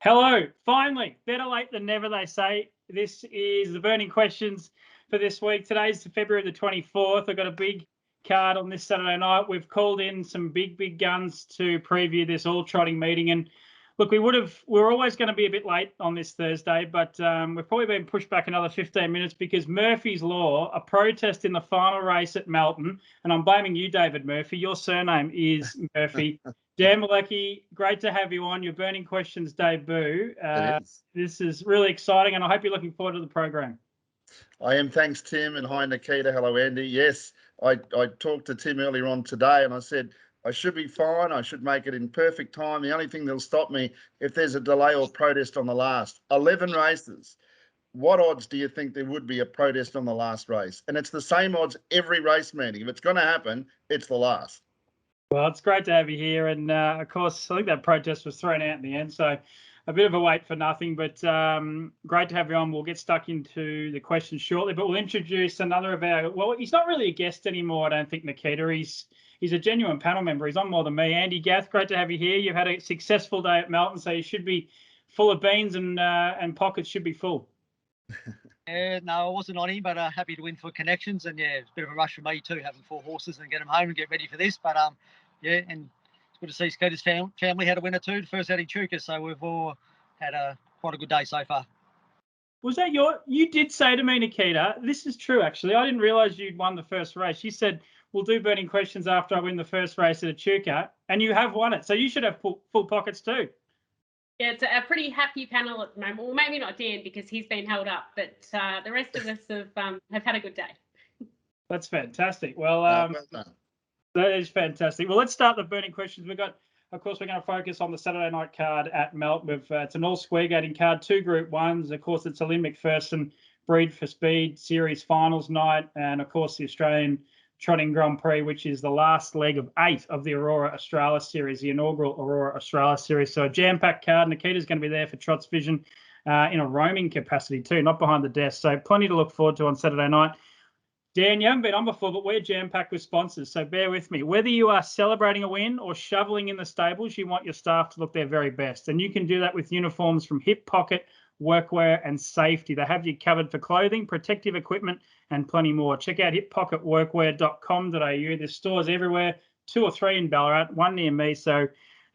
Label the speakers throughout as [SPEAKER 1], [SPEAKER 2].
[SPEAKER 1] Hello, finally, better late than never, they say. This is the burning questions for this week. Today's February the 24th. I've got a big card on this Saturday night. We've called in some big guns to preview this all trotting meeting. And look, we're always going to be a bit late on this Thursday, but we've probably been pushed back another 15 minutes because Murphy's Law, a protest in the final race at Melton, and I'm blaming you, David Murphy. Your surname is Murphy. Dan Mielicki, great to have you on your Burning Questions debut.
[SPEAKER 2] It is.
[SPEAKER 1] This is really exciting, and I hope you're looking forward to the program.
[SPEAKER 2] I am. Thanks, Tim, and hi, Nikita. Hello, Andy. Yes, I talked to Tim earlier on today, and I said I should be fine. I should make it in perfect time. The only thing that'll stop me if there's a delay or protest on the last 11 races. What odds do you think there would be a protest on the last race? And it's the same odds every race meeting. If it's going to happen, it's the last.
[SPEAKER 1] Well, it's great to have you here. And of course, I think that protest was thrown out in the end. So a bit of a wait for nothing, but great to have you on. We'll get stuck into the questions shortly, but we'll introduce another of our, well, he's not really a guest anymore, I don't think, Nikita. He's a genuine panel member. He's on more than me. Andy Gath, great to have you here. You've had a successful day at Melton, so you should be full of beans and pockets should be full.
[SPEAKER 3] Yeah, no, I wasn't on him, but happy to win for connections. And yeah, it's a bit of a rush for me too, having 4 horses and get them home and get ready for this. But yeah, and it's good to see Skeeter's family had a winner too, the first out in Chuka. So we've all had quite a good day so far.
[SPEAKER 1] Was that you did say to me, Nikita, this is true actually. I didn't realise you'd won the first race. You said, we'll do burning questions after I win the first race at Echuca, and you have won it. So you should have full pockets too.
[SPEAKER 4] Yeah, it's a pretty happy panel at the moment. Well, maybe not Dan because he's been held up, but the rest of us have had a good day.
[SPEAKER 1] That's fantastic. Well that is fantastic. Well, let's start the burning questions. Of course, we're going to focus on the Saturday night card at Melton. It's an all square gating card, 2 Group 1s. Of course, it's a Lynn McPherson Breed for Speed Series finals night, and of course the Australian Trotting Grand Prix, which is the last leg of 8 of the Aurora Australis Series, the inaugural Aurora Australis Series. So a jam-packed card. Nikita's going to be there for Trots Vision in a roaming capacity too, not behind the desk. So plenty to look forward to on Saturday night. Dan, you haven't been on before, but we're jam-packed with sponsors, so bear with me. Whether you are celebrating a win or shoveling in the stables, you want your staff to look their very best. And you can do that with uniforms from Hip Pocket, Workwear and Safety. They have you covered for clothing, protective equipment, and plenty more. Check out hippocketworkwear.com.au. There's stores everywhere, 2 or 3 in Ballarat, 1 near me. So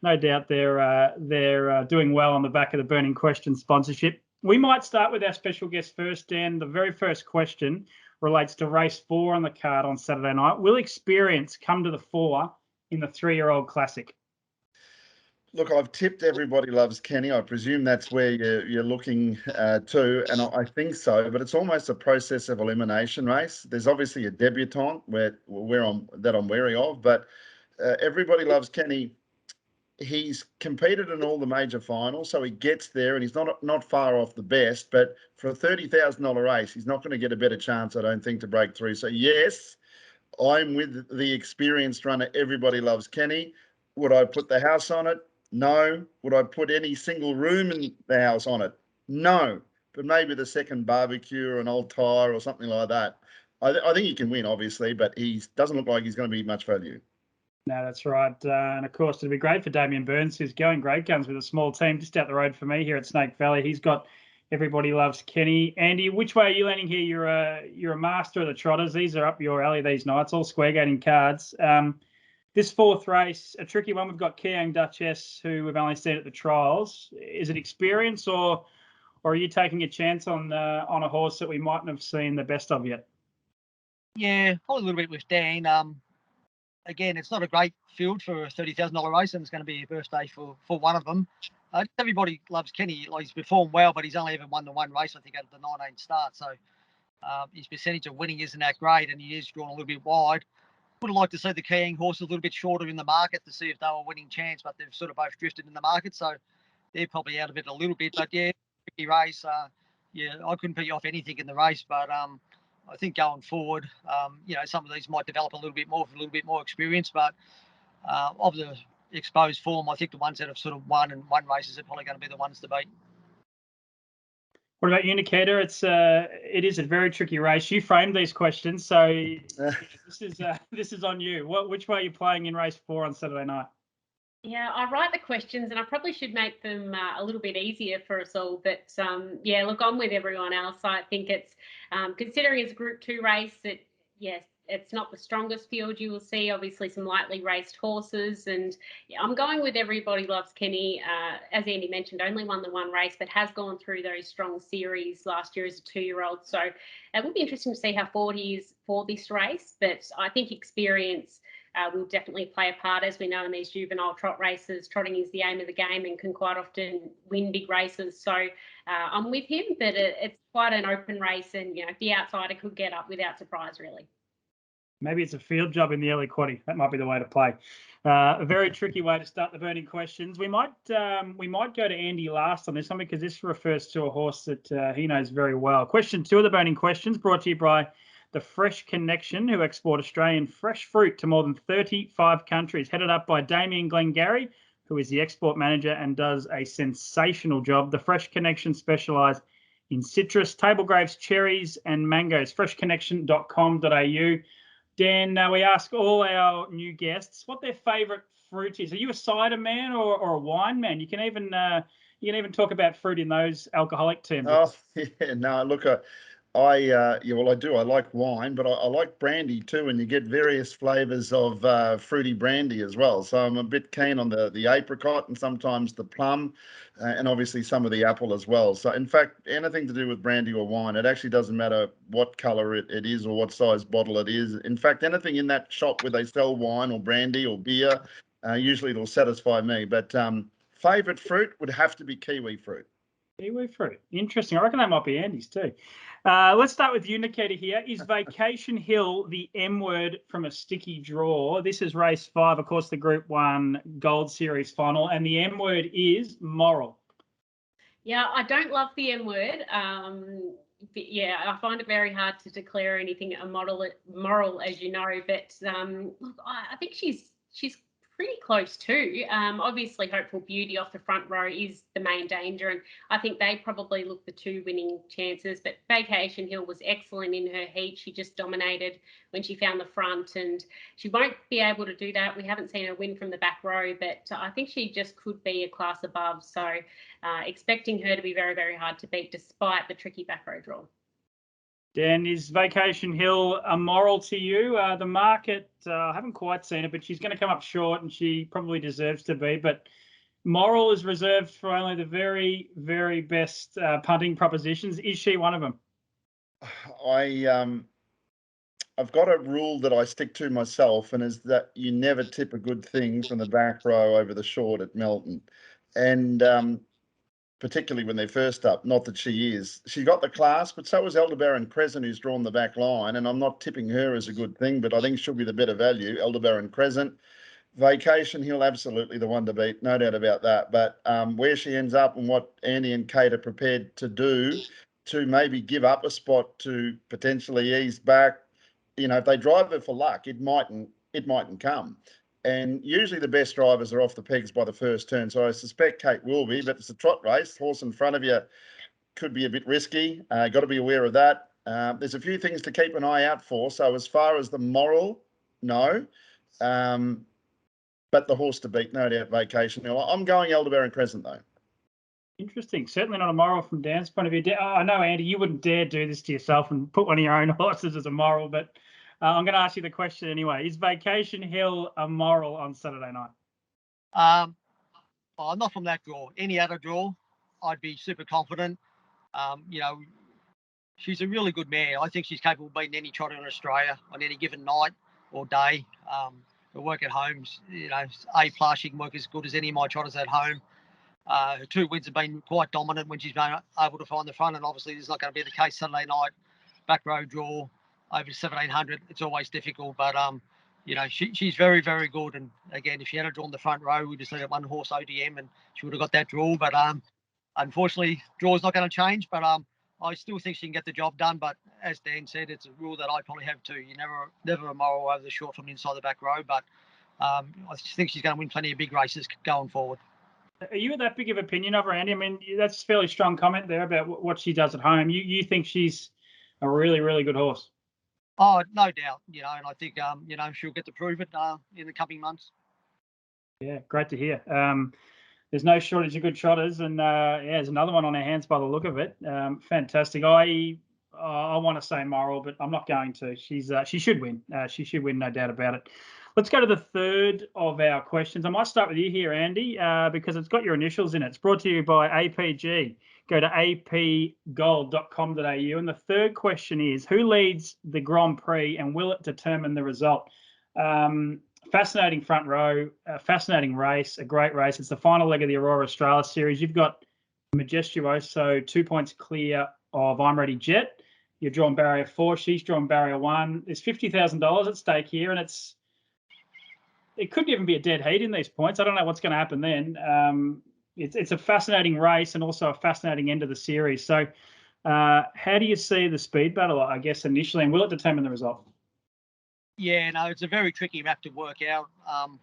[SPEAKER 1] no doubt they're doing well on the back of the Burning Question sponsorship. We might start with our special guest first, Dan. The very first question relates to race 4 on the card on Saturday night. Will experience come to the fore in the 3-year-old classic?
[SPEAKER 2] Look, I've tipped Everybody Loves Kenny. I presume that's where you're looking to, and I think so. But it's almost a process of elimination race. There's obviously a debutante that I'm wary of, but Everybody Loves Kenny. He's competed in all the major finals, so he gets there, and he's not far off the best. But for a $30,000 race, he's not going to get a better chance, I don't think, to break through. So yes, I'm with the experienced runner. Everybody Loves Kenny. Would I put the house on it? No. Would I put any single room in the house on it? No. But maybe the second barbecue or an old tire or something like that. I think he can win, obviously, but he doesn't look like he's going to be much value.
[SPEAKER 1] No, that's right. And of course, it'll be great for Damien Burns, who's going great guns with a small team just out the road for me here at Snake Valley. He's got Everybody Loves Kenny. Andy, which way are you leaning here? You're a master of the trotters. These are up your alley these nights, all square gating cards. This 4th race, a tricky one. We've got Kiang Duchess, who we've only seen at the trials. Is it experience, or are you taking a chance on a horse that we mightn't have seen the best of yet?
[SPEAKER 3] Yeah, probably a little bit with Dan. Again, it's not a great field for a $30,000 race, and it's going to be a birthday for one of them. Everybody Loves Kenny. Like, he's performed well, but he's only ever won the 1 race, I think, out of the 19 starts. So his percentage of winning isn't that great, and he is drawn a little bit wide. Would have liked to see the Kiang horses a little bit shorter in the market to see if they were winning chance, but they've sort of both drifted in the market, so they're probably out of it a little bit. But yeah, tricky race. Yeah, I couldn't put you off anything in the race, but I think going forward, some of these might develop a little bit more for a little bit more experience. But of the exposed form, I think the ones that have sort of won races are probably going to be the ones to beat.
[SPEAKER 1] What about you, Nikita? It is a very tricky race. You framed these questions, so this is on you. Which way are you playing in race 4 on Saturday night?
[SPEAKER 4] Yeah, I write the questions and I probably should make them a little bit easier for us all. But yeah, look, I'm with everyone else. I think it's considering it's a Group 2 race, yes, it's not the strongest field you will see. Obviously, some lightly raced horses. And yeah, I'm going with Everybody Loves Kenny. As Andy mentioned, only won the one race, but has gone through those strong series last year as a 2-year-old. So it will be interesting to see how forward he is for this race. But I think experience will definitely play a part. As we know in these juvenile trot races, trotting is the aim of the game and can quite often win big races. So I'm with him, but it's quite an open race, and the outsider could get up without surprise, really.
[SPEAKER 1] Maybe it's a field job in the early quaddie. That might be the way to play. A very tricky way to start the burning questions. We might go to Andy last on this one because this refers to a horse that he knows very well. Question 2 of the burning questions brought to you by the Fresh Connection, who export Australian fresh fruit to more than 35 countries, headed up by Damien Glengarry, who is the export manager and does a sensational job. The Fresh Connection specialise in citrus, table grapes, cherries and mangoes. freshconnection.com.au. Dan, we ask all our new guests what their favourite fruit is. Are you a cider man or a wine man? You can even talk about fruit in those alcoholic terms.
[SPEAKER 2] Oh, yeah, no, look, yeah, well, I do. I like wine, but I like brandy too, and you get various flavours of fruity brandy as well. So I'm a bit keen on the apricot and sometimes the plum, and obviously some of the apple as well. So in fact, anything to do with brandy or wine, it actually doesn't matter what colour it is or what size bottle it is. In fact, anything in that shop where they sell wine or brandy or beer, usually it'll satisfy me. But favourite fruit would have to be kiwi fruit.
[SPEAKER 1] Kiwi fruit. Interesting. I reckon that might be Andy's too. Let's start with you, Nikita, here. Is Vacation Hill the M word from a sticky draw? This is race 5, of course, the Group 1 Gold Series final, and the M word is moral.
[SPEAKER 4] Yeah, I don't love the M word. Yeah, I find it very hard to declare anything a moral, as you know. But look, I think she's pretty close too. Obviously, Hopeful Beauty off the front row is the main danger, and I think they probably look the 2 winning chances. But Vacation Hill was excellent in her heat. She just dominated when she found the front, and she won't be able to do that. We haven't seen her win from the back row, but I think she just could be a class above. So expecting her to be very, very hard to beat despite the tricky back row draw.
[SPEAKER 1] Dan, is Vacation Hill a moral to you? The market, I haven't quite seen it, but she's going to come up short and she probably deserves to be. But moral is reserved for only the very, very best punting propositions. Is she one of them?
[SPEAKER 2] I've got a rule that I stick to myself, and is that you never tip a good thing from the back row over the short at Melton. And particularly when they're first up, not that she is. She got the class, but so is Elderbaron Crescent, who's drawn the back line, and I'm not tipping her as a good thing, but I think she'll be the better value, Elderbaron Crescent. Vacation Hill, absolutely the one to beat, no doubt about that. But where she ends up and what Andy and Kate are prepared to do to maybe give up a spot to potentially ease back, if they drive her for luck, it mightn't come. And usually the best drivers are off the pegs by the first turn. So I suspect Kate will be, but it's a trot race. Horse in front of you could be a bit risky. Got to be aware of that. There's a few things to keep an eye out for. So as far as the moral, no. But the horse to beat, no doubt, Vacation Hill. I'm going Elderbaron Crescent, though.
[SPEAKER 1] Interesting. Certainly not a moral from Dan's point of view. I know, Andy, you wouldn't dare do this to yourself and put one of your own horses as a moral, but I'm going to ask you the question anyway. Is Vacation Hill a moral on Saturday night?
[SPEAKER 3] Well, not from that draw. Any other draw, I'd be super confident. She's a really good mare. I think she's capable of beating any trotter in Australia on any given night or day. Her work at home, A+, she can work as good as any of my trotters at home. Her 2 wins have been quite dominant when she's been able to find the front, and obviously this is not going to be the case Saturday night. Back row draw over 1700, it's always difficult, but she's very, very good. And again, if she had drawn the front row, we just had one horse ODM and she would have got that draw. But unfortunately, draw's not going to change. But I still think she can get the job done. But as Dan said, it's a rule that I probably have too. You never a moral over the short from inside the back row. But I think she's going to win plenty of big races going forward.
[SPEAKER 1] Are you that big of opinion of her, Andy? I mean, that's a fairly strong comment there about what she does at home. You think she's a really, really good horse?
[SPEAKER 3] Oh, no doubt. And I think she'll get to prove it in the coming months.
[SPEAKER 1] Yeah, great to hear. There's no shortage of good shotters, and yeah, there's another one on our hands by the look of it. Fantastic. I want to say Moral, but I'm not going to. She should win. She should win, no doubt about it. Let's go to the third of our questions. I might start with you here, Andy, because it's got your initials in it. It's brought to you by APG. Go to apgold.com.au. And the third question is, who leads the Grand Prix and will it determine the result? Fascinating front row, a fascinating race, a great race. It's the final leg of the Aurora Australia Series. You've got Majestuoso 2 points clear of I'm Ready Jet. You've drawn barrier 4. She's drawn barrier 1. There's $50,000 at stake here, and it could even be a dead heat in these points. I don't know what's going to happen then. It's a fascinating race and also a fascinating end of the series. So how do you see the speed battle, I guess, initially, and will it determine the result?
[SPEAKER 3] Yeah, no, it's a very tricky map to work out. I'm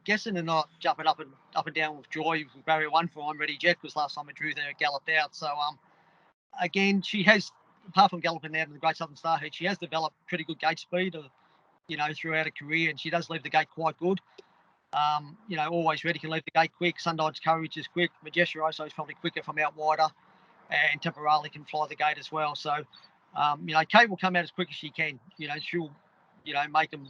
[SPEAKER 3] guessing they're not jumping up and down with joy with barrier 1 for I'm Ready Jet, because last time I drew there, galloped out. So again, she has, apart from galloping out in the Great Southern Star Heat, she has developed pretty good gate speed, throughout her career, and she does leave the gate quite good. Always Ready can leave the gate quick. Sundine's Courage is quick. Majestuoso is probably quicker from out wider, and Temporarily can fly the gate as well. So, Kate will come out as quick as she can. She'll, make them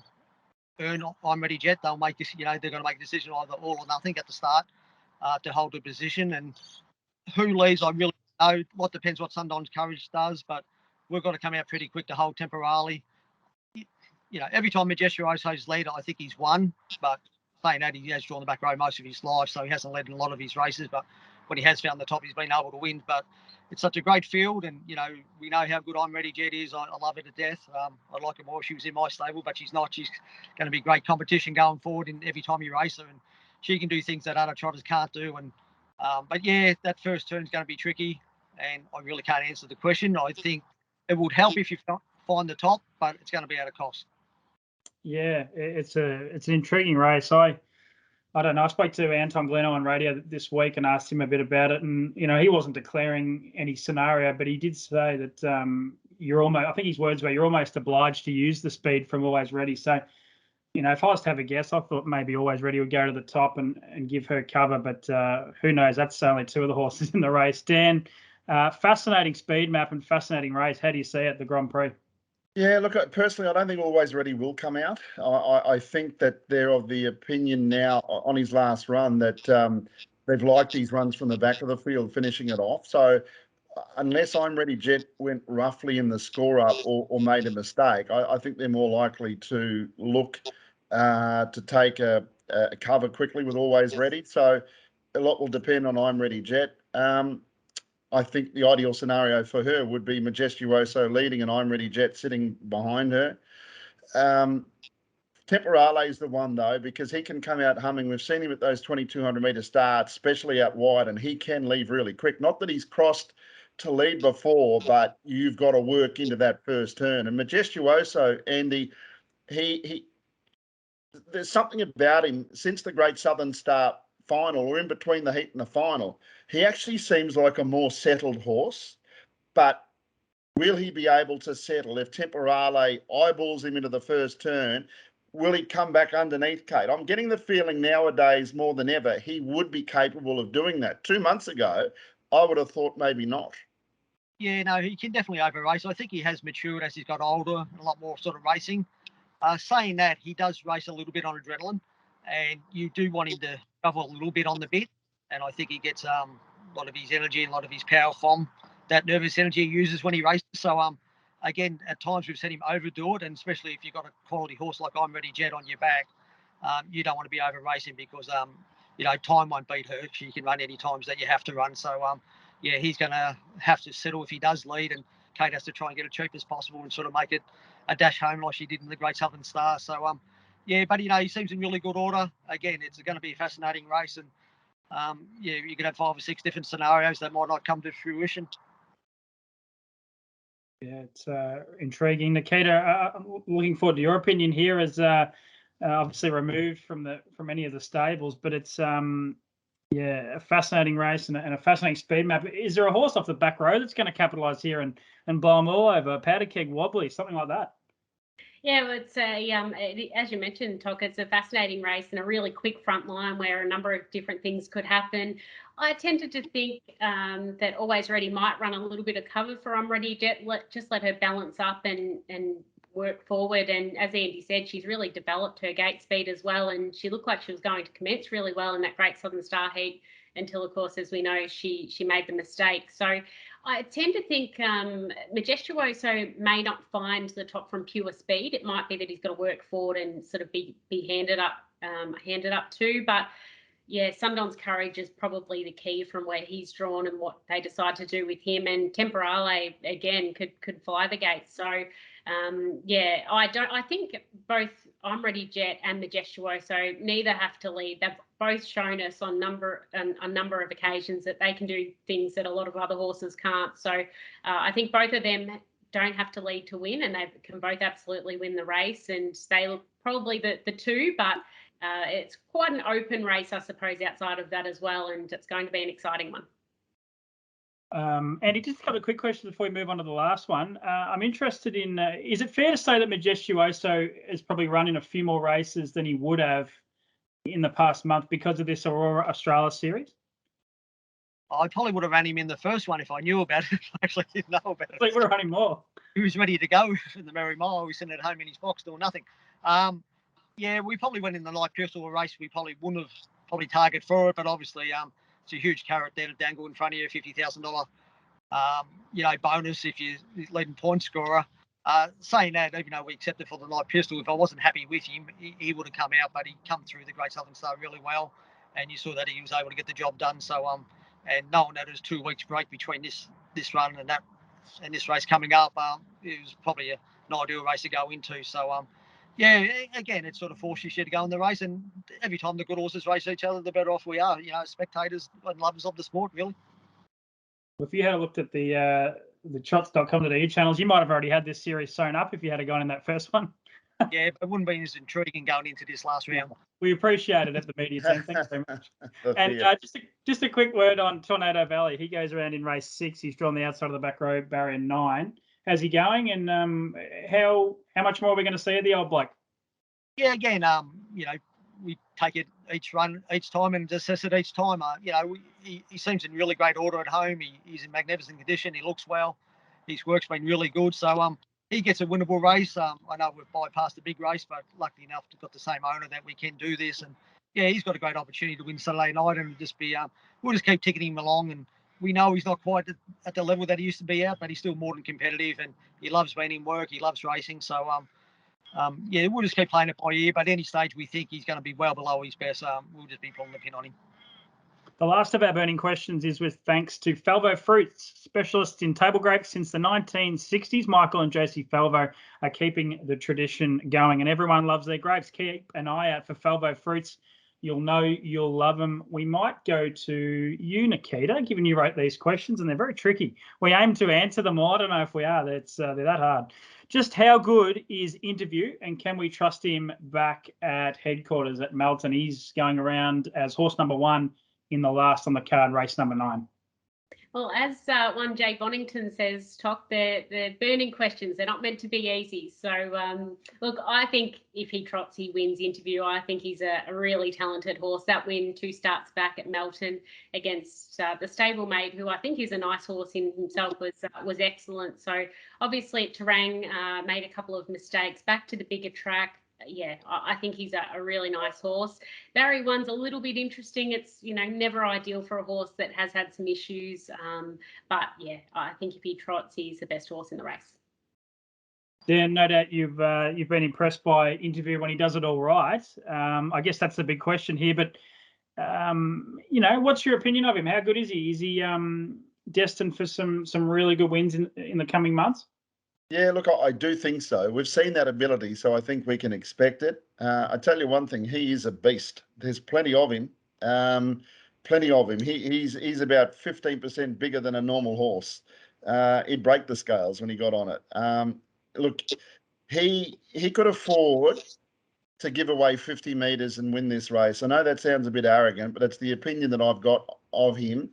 [SPEAKER 3] earn I'm Ready Jet. They'll make this, they're going to make a decision either all or nothing at the start to hold the position. And who leads, I really don't know. What depends what Sundine's Courage does, but we've got to come out pretty quick to hold Temporarily. Every time Majestuoso's led, I think he's won, but saying that, he has drawn the back row most of his life, so he hasn't led in a lot of his races, but when he has found the top, he's been able to win. But it's such a great field, and we know how good I'm Ready Jet is. I love her to death. I'd like her more if she was in my stable, but she's not. She's going to be great competition going forward in every time you race her, and she can do things that other trotters can't do. And but yeah, that first turn is going to be tricky, and I really can't answer the question. I think it would help if you find the top, but it's going to be at a cost.
[SPEAKER 1] Yeah, it's an intriguing race. I don't know. I spoke to Anton Gleno on radio this week and asked him a bit about it, and he wasn't declaring any scenario, but he did say that you're almost, I think his words were, you're almost obliged to use the speed from Always Ready. So, if I was to have a guess, I thought maybe Always Ready would go to the top and give her cover, but who knows? That's only 2 of the horses in the race. Dan, fascinating speed map and fascinating race. How do you see it, the Grand Prix?
[SPEAKER 2] Yeah, look, personally, I don't think Always Ready will come out. I think that they're of the opinion now on his last run that they've liked these runs from the back of the field, finishing it off. So unless I'm Ready Jet went roughly in the score up or made a mistake, I think they're more likely to look to take a cover quickly with Always Ready. So a lot will depend on I'm Ready Jet. I think the ideal scenario for her would be Majestuoso leading and I'm Ready Jet sitting behind her. Temporale is the one, though, because he can come out humming. We've seen him at those 2,200-metre starts, especially out wide, and he can leave really quick. Not that he's crossed to lead before, but you've got to work into that first turn. And Majestuoso, Andy, there's something about him since the Great Southern Star final, or in between the heat and the final, he actually seems like a more settled horse. But will he be able to settle if Temporale eyeballs him into the first turn? Will he come back underneath Kate? I'm getting the feeling nowadays more than ever he would be capable of doing that. 2 months ago, I would have thought maybe not.
[SPEAKER 3] Yeah, no, he can definitely over race. I think he has matured as he's got older, a lot more sort of racing. Saying that, he does race a little bit on adrenaline, and you do want him to travel a little bit on the bit. And I think he gets a lot of his energy and a lot of his power from that nervous energy he uses when he races. So, again, at times we've seen him overdo it, and especially if you've got a quality horse like I'm Ready Jet on your back, you don't want to be over racing because, time won't beat her. She can run any times that you have to run. So, yeah, he's going to have to settle if he does lead, and Kate has to try and get it cheap as possible and sort of make it a dash home like she did in the Great Southern Star. So, yeah, but, he seems in really good order. Again, it's going to be a fascinating race, and, yeah, you could have 5 or 6 different scenarios that might not come to fruition.
[SPEAKER 1] Yeah, it's intriguing. Nikita, I'm looking forward to your opinion here as obviously removed from any of the stables, but it's a fascinating race and a fascinating speed map. Is there a horse off the back row that's going to capitalise here and blow them all over? Powder Keg Wobbly, something like that?
[SPEAKER 4] Yeah, well, it's as you mentioned, Tok, it's a fascinating race and a really quick front line where a number of different things could happen. I tended to think that Always Ready might run a little bit of cover for I'm Ready Jet. Just let her balance up and work forward. And as Andy said, she's really developed her gate speed as well, and she looked like she was going to commence really well in that Great Southern Star heat until, of course, as we know, she made the mistake. So I tend to think Majestuoso may not find the top from pure speed. It might be that he's got to work forward and sort of be handed up too. But yeah, Sundown's Courage is probably the key from where he's drawn and what they decide to do with him. And Temporale again could fly the gate. So yeah, I think both I'm Ready Jet and Majestuoso neither have to lead. They've both shown us on a number of occasions that they can do things that a lot of other horses can't. So I think both of them don't have to lead to win, and they can both absolutely win the race. And they look probably the two, but it's quite an open race, I suppose, outside of that as well, and it's going to be an exciting one.
[SPEAKER 1] Andy, just a couple of quick questions before we move on to the last one. I'm interested in, is it fair to say that Majestuoso is probably running a few more races than he would have in the past month because of this Aurora Australis series?
[SPEAKER 3] I probably would have ran him in the first one if I knew about it. I actually didn't know about it.
[SPEAKER 1] Like, we're running more.
[SPEAKER 3] He was ready to go in the Merry Mile. He was sitting at home in his box doing nothing. Yeah, we probably went in the light pistol race. We probably wouldn't have targeted for it, but obviously it's a huge carrot there to dangle in front of you, $50,000 bonus if you're leading point scorer. Saying that, even though we accepted for the light pistol, if I wasn't happy with him, he would have come out, but he come through the Great Southern Star really well, and you saw that he was able to get the job done. So and knowing that there's 2 weeks break between this run and this race coming up, it was probably an ideal race to go into. So yeah, again, it sort of forces you to go in the race, and every time the good horses race each other, the better off we are, spectators and lovers of the sport, really.
[SPEAKER 1] Well, if you had looked at the shots.com.au channels, you might have already had this series sewn up if you had gone in that first one.
[SPEAKER 3] Yeah, but it wouldn't be as intriguing going into this last round.
[SPEAKER 1] We appreciate it at the media team. Thanks very much. And just a quick word on Tornado Valley. He goes around in race 6. He's drawn the outside of the back row, barrier 9. How's he going? And how much more are we going to see of the old bloke?
[SPEAKER 3] Yeah, again, we take it each run, each time, and assess it each time. He seems in really great order at home. He's in magnificent condition. He looks well. His work's been really good. So he gets a winnable race. I know we've bypassed a big race, but lucky enough to got the same owner that we can do this. And yeah, he's got a great opportunity to win Saturday night, and just be we'll just keep ticking him along. And we know he's not quite at the level that he used to be at, but he's still more than competitive, and he loves being in work. He loves racing. So yeah, we'll just keep playing it by ear. But at any stage we think he's going to be well below his best, we'll just be pulling the pin on him.
[SPEAKER 1] The last of our burning questions is with thanks to Falvo Fruits, specialists in table grapes since the 1960s. Michael and Josie Falvo are keeping the tradition going, and everyone loves their grapes. Keep an eye out for Falvo Fruits. You'll know you'll love them. We might go to you, Nikita, given you wrote these questions, and they're very tricky. We aim to answer them all. I don't know if we are. They're that hard. Just how good is Interview, and can we trust him back at headquarters at Melton? He's going around as horse number 1 in the last on the card, race number 9.
[SPEAKER 4] Well, as one Jay Bonington says, Tok, they're burning questions. They're not meant to be easy. So, look, I think if he trots, he wins Interview. I think he's a really talented horse. That win 2 starts back at Melton against the stablemate, who I think is a nice horse in himself, was excellent. So, obviously, at Terang made a couple of mistakes. Back to the bigger track. Yeah, I think he's a really nice horse. Barry 1's a little bit interesting. It's, never ideal for a horse that has had some issues. But yeah, I think if he trots, he's the best horse in the race.
[SPEAKER 1] Dan, no doubt you've been impressed by Interview when he does it all right. I guess that's the big question here. But what's your opinion of him? How good is he? Is he destined for some really good wins in the coming months?
[SPEAKER 2] Yeah, look, I do think so. We've seen that ability, so I think we can expect it. I tell you one thing, he is a beast. There's plenty of him. He's about 15% bigger than a normal horse. He'd break the scales when he got on it. Look, he could afford to give away 50 metres and win this race. I know that sounds a bit arrogant, but it's the opinion that I've got of him.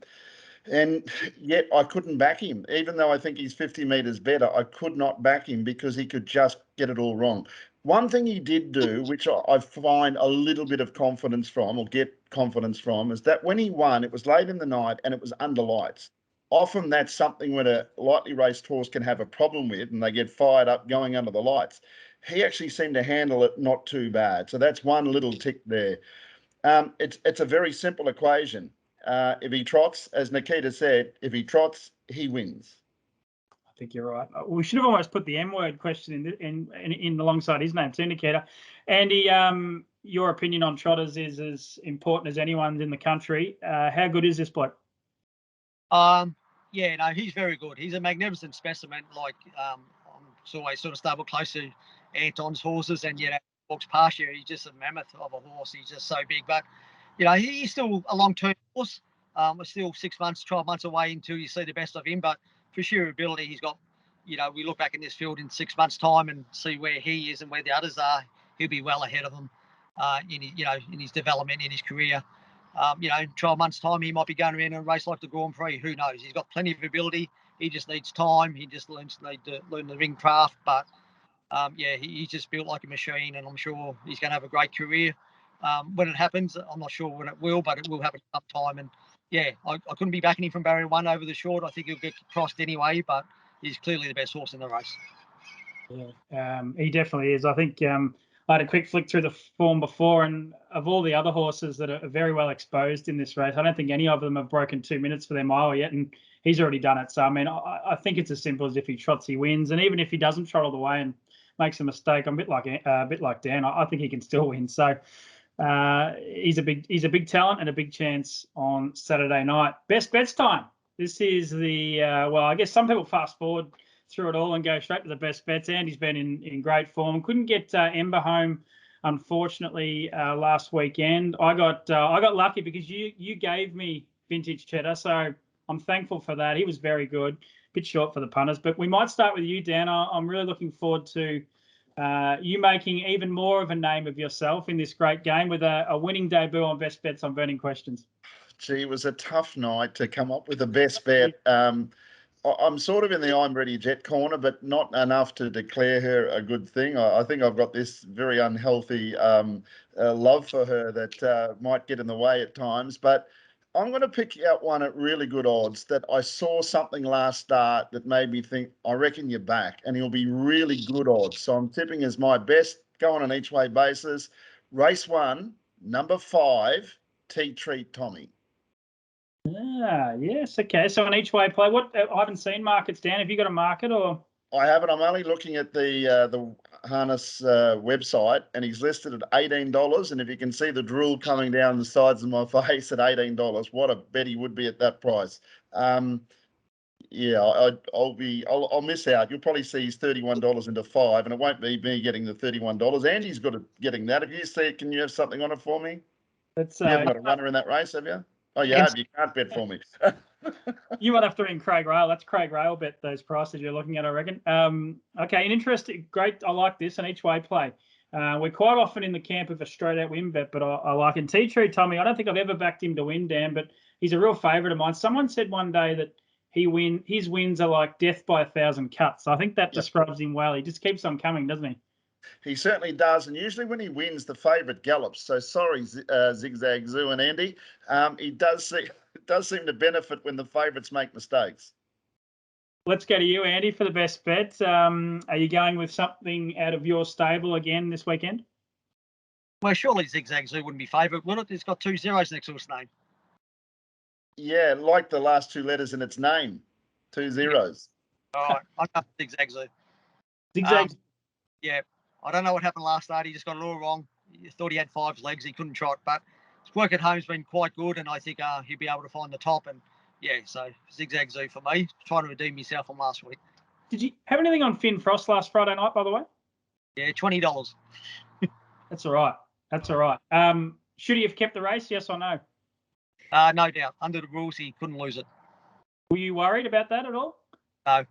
[SPEAKER 2] And yet I couldn't back him. Even though I think he's 50 metres better, I could not back him because he could just get it all wrong. One thing he did do, which I find a little bit of confidence from, or get confidence from, is that when he won, it was late in the night and it was under lights. Often that's something when a lightly raced horse can have a problem with and they get fired up going under the lights. He actually seemed to handle it not too bad. So that's one little tick there. It's a very simple equation. If he trots, as Nikita said, if he trots, he wins.
[SPEAKER 1] I think you're right. We should have almost put the M word question in alongside his name too, Nikita. Andy, your opinion on trotters is as important as anyone's in the country. How good is this bloke?
[SPEAKER 3] Yeah, no, he's very good. He's a magnificent specimen. Like, I'm always sort of stable close to Anton's horses, and walks past you. He's just a mammoth of a horse. He's just so big, but he's still a long-term horse. We're still 6 months, 12 months away until you see the best of him. But for sheer ability, he's got. We look back in this field in 6 months' time and see where he is and where the others are. He'll be well ahead of them in his development, in his career. In 12 months' time, he might be going around a race like the Grand Prix. Who knows? He's got plenty of ability. He just needs time. He just needs to learn the ring craft. But he's just built like a machine, and I'm sure he's going to have a great career. When it happens, I'm not sure when it will, but it will happen sometime. And I couldn't be backing him from barrier 1 over the short. I think he'll get crossed anyway, but he's clearly the best horse in the race.
[SPEAKER 1] Yeah, he definitely is. I think I had a quick flick through the form before, and of all the other horses that are very well exposed in this race, I don't think any of them have broken 2 minutes for their mile yet, and he's already done it. So, I mean, I think it's as simple as if he trots, he wins, and even if he doesn't trot all the way and makes a mistake, I'm a bit like Dan. I think he can still win. So, he's a big talent and a big chance on Saturday night. Best bets time. This is the I guess some people fast forward through it all and go straight to the best bets. Andy's been in great form. Couldn't get Ember home, unfortunately, last weekend. I got lucky because you gave me Vintage Cheddar, so I'm thankful for that. He was very good. Bit short for the punters, but we might start with you, Dan. I'm really looking forward to you making even more of a name of yourself in this great game with a winning debut on Best Bets on Burning Questions.
[SPEAKER 2] Gee, it was a tough night to come up with a best bet. I'm sort of in the I'm Ready Jet corner, but not enough to declare her a good thing. I think I've got this very unhealthy love for her that might get in the way at times. But I'm going to pick out one at really good odds that I saw something last start that made me think, I reckon you're back, and he'll be really good odds. So I'm tipping as my best, going on each way basis. Race 1, number 5, Tea Treat Tommy.
[SPEAKER 1] Yes. Okay. So an each way play. What I haven't seen markets, Dan. Have you got a market or?
[SPEAKER 2] I haven't. I'm only looking at the harness website, and he's listed at $18. And if you can see the drool coming down the sides of my face at $18, what a bet he would be at that price. I'll miss out. You'll probably see he's $31 into 5, and it won't be me getting the $31. Andy's got getting that. If you see it, can you have something on it for me? You haven't got a runner in that race, have you? Oh, you have. You can't bet for me.
[SPEAKER 1] You might have to ring Craig Rail. That's Craig Rail bet those prices you're looking at, I reckon. Okay, an interesting, great. I like this, an each way play. We're quite often in the camp of a straight out win bet, but I like it. Tea Tree Tommy, I don't think I've ever backed him to win, Dan, but he's a real favourite of mine. Someone said one day that his wins are like death by 1,000 cuts. So I think that describes him well. He just keeps on coming, doesn't he?
[SPEAKER 2] He certainly does, and usually when he wins, the favourite gallops. So sorry, Zigzag Zoo and Andy. He does seem to benefit when the favourites make mistakes.
[SPEAKER 1] Let's go to you, Andy, for the best bet. Are you going with something out of your stable again this weekend?
[SPEAKER 3] Well, surely Zigzag Zoo wouldn't be favourite, would it? It's got 2 zeros next to its name.
[SPEAKER 2] Yeah, like the last 2 letters in its name, 2 zeros.
[SPEAKER 3] All right, I'll go Zigzag Zoo.
[SPEAKER 1] Zigzag.
[SPEAKER 3] Yeah, I don't know what happened last start. He just got it all wrong. He thought he had 5 legs. He couldn't trot, but his work at home's been quite good, and I think he'll be able to find the top. And so Zigzag Zoo for me. Trying to redeem myself from last week.
[SPEAKER 1] Did you have anything on Finn Frost last Friday night, by the way?
[SPEAKER 3] Yeah, $20.
[SPEAKER 1] That's all right. Should he have kept the race? Yes or no?
[SPEAKER 3] No doubt. Under the rules, he couldn't lose it.
[SPEAKER 1] Were you worried about that at all?
[SPEAKER 3] No.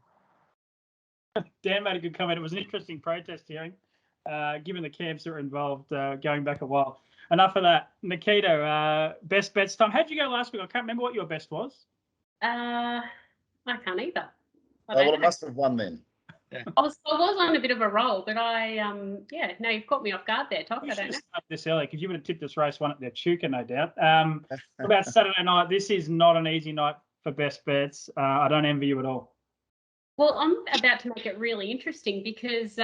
[SPEAKER 1] Dan made a good comment. It was an interesting protest hearing, given the camps that were involved going back a while. Enough of that. Nikita, best bets time. How'd you go last week? I can't remember what your best was.
[SPEAKER 4] I can't either.
[SPEAKER 2] Oh, well, it must have won then.
[SPEAKER 4] I was on a bit of a roll, but no, you've caught me off guard there, Todd.
[SPEAKER 1] We
[SPEAKER 4] I
[SPEAKER 1] should
[SPEAKER 4] don't
[SPEAKER 1] have
[SPEAKER 4] know.
[SPEAKER 1] started this early because you would have tipped this race one at the Echuca, no doubt. About Saturday night, this is not an easy night for best bets. I don't envy you at all.
[SPEAKER 4] Well, I'm about to make it really interesting because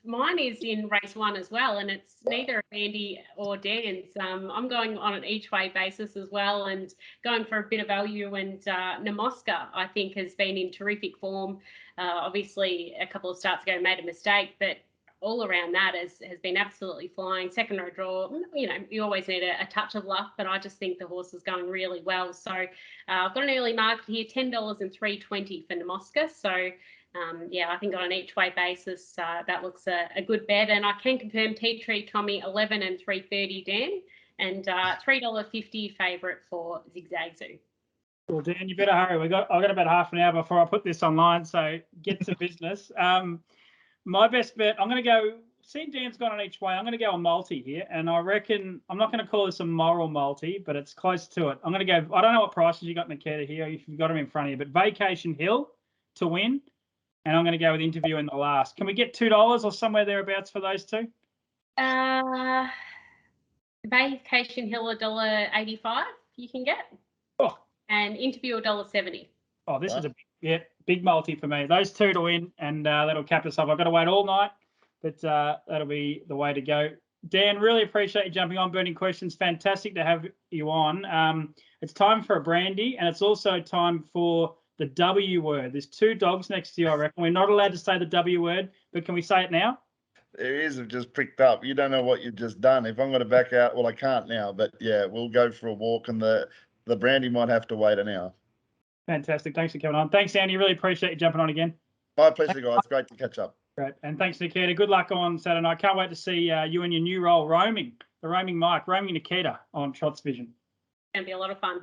[SPEAKER 4] mine is in race 1 as well, and it's neither Andy or Dan's. I'm going on an each way basis as well, and going for a bit of value. And Namoska, I think, has been in terrific form. Obviously, a couple of starts ago made a mistake, but all around that has been absolutely flying. Second row draw, you always need a touch of luck, but I just think the horse is going really well. So I've got an early market here, $10 and $3.20 for Namoska. So I think on an each way basis, that looks a good bet. And I can confirm Tea Tree Tommy 11 and $3.30, Dan, and $3.50 favourite for Zigzag Zoo.
[SPEAKER 1] Well, Dan, you better hurry. I've got about half an hour before I put this online, so get to business. My best bet, I'm going to go, see Dan's gone on each way. I'm going to go a multi here, and I reckon, I'm not going to call this a moral multi, but it's close to it. I'm going to go, I don't know what prices you got, Nikita, here, if you've got them in front of you, but Vacation Hill to win, and I'm going to go with Interview in the last. Can we get $2 or somewhere thereabouts for those two?
[SPEAKER 4] Vacation Hill $1.85 you can get.
[SPEAKER 1] Oh.
[SPEAKER 4] And Interview $1.70.
[SPEAKER 1] Oh, this is a big multi for me. Those two to win, and that'll cap us off. I've got to wait all night, but that'll be the way to go. Dan, really appreciate you jumping on. Burning Questions, fantastic to have you on. It's time for a brandy, and it's also time for the W word. There's 2 dogs next to you, I reckon. We're not allowed to say the W word, but can we say it now?
[SPEAKER 2] Their ears have just pricked up. You don't know what you've just done. If I'm going to back out, well, I can't now, but yeah, we'll go for a walk, and the brandy might have to wait an hour.
[SPEAKER 1] Fantastic. Thanks for coming on. Thanks, Andy. Really appreciate you jumping on again.
[SPEAKER 2] My pleasure, guys. Great to catch up.
[SPEAKER 1] Great. And thanks, Nikita. Good luck on Saturday night. Can't wait to see you in your new role, roaming Nikita on Shots Vision.
[SPEAKER 4] It's going to be a lot of fun.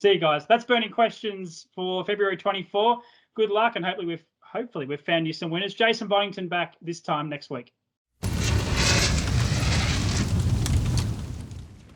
[SPEAKER 1] See you guys. That's Burning Questions for February 24. Good luck, and hopefully we've found you some winners. Jason Bonington back this time next week.